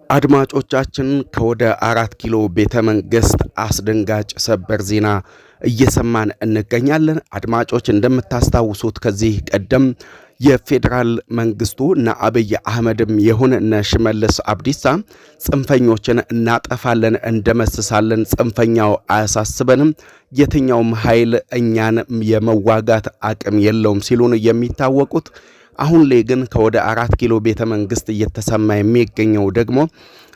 አድማጮቻችን ከወደ 4 ኪሎ ቤተ መንግስት አስደንጋጭ ሰበር ዜና እየሰማን እንገኛለን። አድማጮች እንደምታስታውሱት ከዚህ ቀደም የፌደራል መንግስቱ እና አብይ አህመድም ይሁን እነ ሽመልስ አብዲሳ ጽንፈኞችን እናጠፋለን፣ እንደመስሳለን፣ ጽንፈኛው አያሳስበንም፣ የትኛውም ኃይል እኛን የመዋጋት አቅም የለውም ሲሉን የሚታወቁት አሁን ላይ ግን ከወደ 4 ኪሎ ቤተ መንግስት እየተሰማ የሚገኘው ደግሞ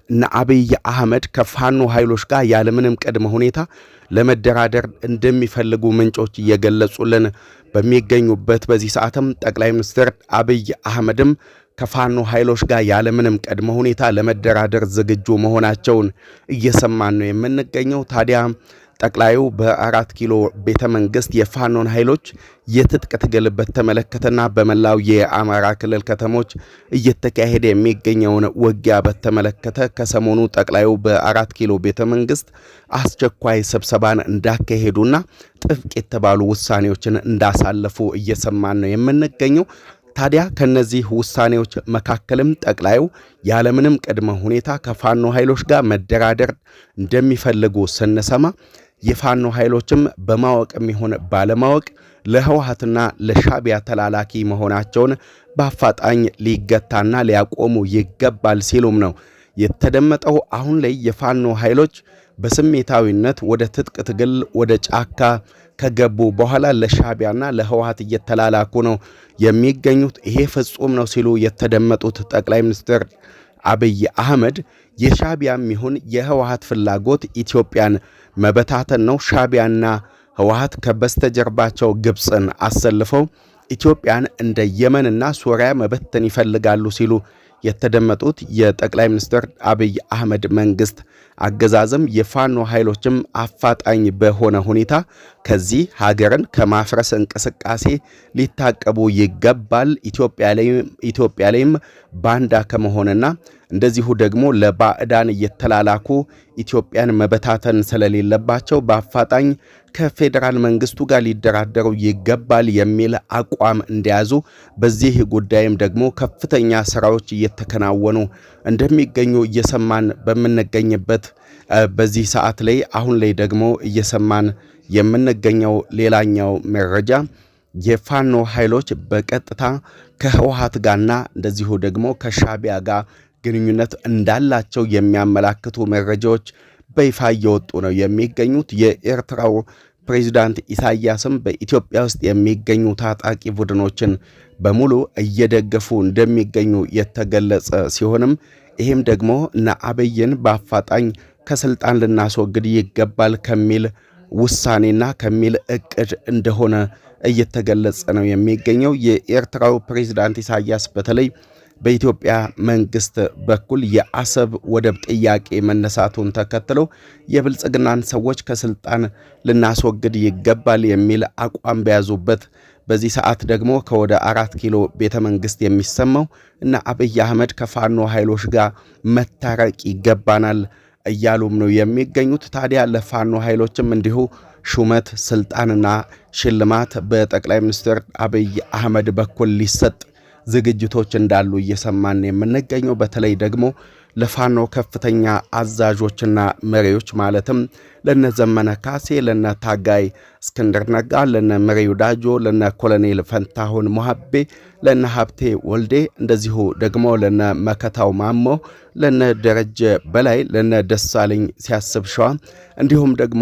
እና አብይ አህመድ ከፋኖ ኃይሎች ጋር ያለምንም ቅድመ ሁኔታ ለመደራደር እንደሚፈልጉ ምንጮች እየገለጹልን በሚገኙበት በዚህ ሰዓትም ጠቅላይ ሚኒስትር አብይ አህመድም ከፋኖ ኃይሎች ጋር ያለምንም ቅድመ ሁኔታ ለመደራደር ዝግጁ መሆናቸውን እየሰማን ነው የምንገኘው። ታዲያ ጠቅላዩ በ4 ኪሎ ቤተ መንግስት የፋኖን ኃይሎች የትጥቅ ትግል በተመለከተና በመላው የአማራ ክልል ከተሞች እየተካሄደ የሚገኘውን ውጊያ በተመለከተ ከሰሞኑ ጠቅላዩ በ4 ኪሎ ቤተ መንግስት አስቸኳይ ስብሰባን እንዳካሄዱና ጥብቅ የተባሉ ውሳኔዎችን እንዳሳለፉ እየሰማን ነው የምንገኘው። ታዲያ ከነዚህ ውሳኔዎች መካከልም ጠቅላዩ ያለምንም ቅድመ ሁኔታ ከፋኖ ኃይሎች ጋር መደራደር እንደሚፈልጉ ስንሰማ የፋኖ ኃይሎችም በማወቅም ይሁን ባለማወቅ ለህወሓትና ለሻዕቢያ ተላላኪ መሆናቸውን በአፋጣኝ ሊገታና ሊያቆሙ ይገባል ሲሉም ነው የተደመጠው። አሁን ላይ የፋኖ ኃይሎች በስሜታዊነት ወደ ትጥቅ ትግል ወደ ጫካ ከገቡ በኋላ ለሻዕቢያና ለህወሓት እየተላላኩ ነው የሚገኙት። ይሄ ፍጹም ነው ሲሉ የተደመጡት ጠቅላይ ሚኒስትር አብይ አህመድ የሻዕቢያም ይሁን የህወሓት ፍላጎት ኢትዮጵያን መበታተን ነው። ሻዕቢያና ህወሓት ከበስተጀርባቸው ግብፅን አሰልፈው ኢትዮጵያን እንደ የመንና ሶሪያ መበተን ይፈልጋሉ ሲሉ የተደመጡት የጠቅላይ ሚኒስትር አብይ አህመድ መንግስት አገዛዝም የፋኖ ኃይሎችም አፋጣኝ በሆነ ሁኔታ ከዚህ ሀገርን ከማፍረስ እንቅስቃሴ ሊታቀቡ ይገባል። ኢትዮጵያ ላይም ባንዳ ከመሆንና እንደዚሁ ደግሞ ለባዕዳን እየተላላኩ ኢትዮጵያን መበታተን ስለሌለባቸው በአፋጣኝ ከፌደራል መንግስቱ ጋር ሊደራደሩ ይገባል የሚል አቋም እንደያዙ በዚህ ጉዳይም ደግሞ ከፍተኛ ስራዎች እየተከናወኑ እንደሚገኙ እየሰማን በምንገኝበት በዚህ ሰዓት ላይ አሁን ላይ ደግሞ እየሰማን የምንገኘው ሌላኛው መረጃ የፋኖ ኃይሎች በቀጥታ ከህወሓት ጋርና እንደዚሁ ደግሞ ከሻዕቢያ ጋር ግንኙነት እንዳላቸው የሚያመላክቱ መረጃዎች በይፋ እየወጡ ነው የሚገኙት። የኤርትራው ፕሬዝዳንት ኢሳያስም በኢትዮጵያ ውስጥ የሚገኙ ታጣቂ ቡድኖችን በሙሉ እየደገፉ እንደሚገኙ የተገለጸ ሲሆንም ይህም ደግሞ እነ አብይን በአፋጣኝ ከስልጣን ልናስወግድ ይገባል ከሚል ውሳኔና ከሚል እቅድ እንደሆነ እየተገለጸ ነው የሚገኘው። የኤርትራው ፕሬዝዳንት ኢሳያስ በተለይ በኢትዮጵያ መንግስት በኩል የአሰብ ወደብ ጥያቄ መነሳቱን ተከትሎ የብልጽግናን ሰዎች ከስልጣን ልናስወግድ ይገባል የሚል አቋም በያዙበት በዚህ ሰዓት ደግሞ ከወደ 4 ኪሎ ቤተ መንግስት የሚሰማው እና አብይ አህመድ ከፋኖ ኃይሎች ጋር መታረቅ ይገባናል እያሉም ነው የሚገኙት። ታዲያ ለፋኖ ኃይሎችም እንዲሁ ሹመት፣ ስልጣንና ሽልማት በጠቅላይ ሚኒስትር አብይ አህመድ በኩል ሊሰጥ ዝግጅቶች እንዳሉ እየሰማን የምንገኘው። በተለይ ደግሞ ለፋኖ ከፍተኛ አዛዦችና መሪዎች ማለትም ለነ ዘመነ ካሴ፣ ለነ ታጋይ እስክንድር ነጋ፣ ለነ መሪው ዳጆ፣ ለነ ኮሎኔል ፈንታሁን ሞሐቤ፣ ለነ ሀብቴ ወልዴ እንደዚሁ ደግሞ ለነ መከታው ማሞ፣ ለነ ደረጀ በላይ፣ ለነ ደሳለኝ ሲያስብ ሸዋ እንዲሁም ደግሞ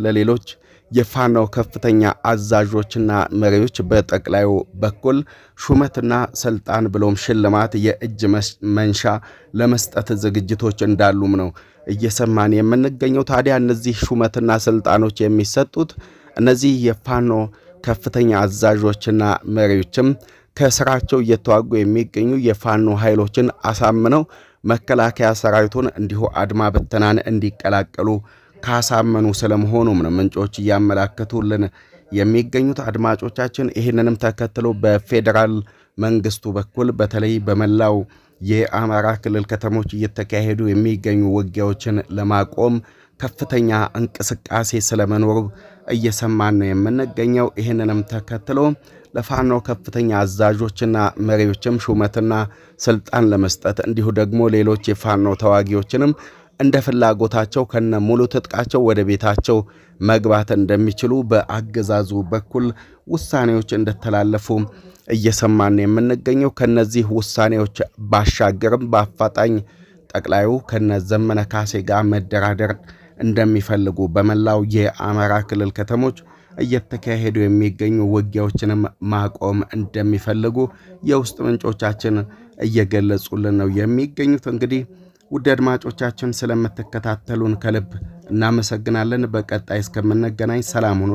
ለሌሎች የፋኖ ከፍተኛ አዛዦችና መሪዎች በጠቅላዩ በኩል ሹመትና ስልጣን ብሎም ሽልማት የእጅ መንሻ ለመስጠት ዝግጅቶች እንዳሉም ነው እየሰማን የምንገኘው። ታዲያ እነዚህ ሹመትና ስልጣኖች የሚሰጡት እነዚህ የፋኖ ከፍተኛ አዛዦችና መሪዎችም ከስራቸው እየተዋጉ የሚገኙ የፋኖ ኃይሎችን አሳምነው መከላከያ ሰራዊቱን እንዲሁ አድማ በተናን እንዲቀላቀሉ ካሳመኑ ስለመሆኑም ነው ምንጮች እያመላከቱልን የሚገኙት። አድማጮቻችን ይህንንም ተከትሎ በፌደራል መንግስቱ በኩል በተለይ በመላው የአማራ ክልል ከተሞች እየተካሄዱ የሚገኙ ውጊያዎችን ለማቆም ከፍተኛ እንቅስቃሴ ስለመኖሩ እየሰማን ነው የምንገኘው። ይህንንም ተከትሎ ለፋኖ ከፍተኛ አዛዦችና መሪዎችም ሹመትና ስልጣን ለመስጠት እንዲሁ ደግሞ ሌሎች የፋኖ ተዋጊዎችንም እንደ ፍላጎታቸው ከነ ሙሉ ትጥቃቸው ወደ ቤታቸው መግባት እንደሚችሉ በአገዛዙ በኩል ውሳኔዎች እንደተላለፉ እየሰማን የምንገኘው። ከነዚህ ውሳኔዎች ባሻገርም በአፋጣኝ ጠቅላዩ ከነዘመነ ካሴ ጋር መደራደር እንደሚፈልጉ በመላው የአማራ ክልል ከተሞች እየተካሄዱ የሚገኙ ውጊያዎችንም ማቆም እንደሚፈልጉ የውስጥ ምንጮቻችን እየገለጹልን ነው የሚገኙት። እንግዲህ ውድ አድማጮቻችን ስለምትከታተሉን ከልብ እናመሰግናለን። በቀጣይ እስከምንገናኝ ሰላም ሁኑ።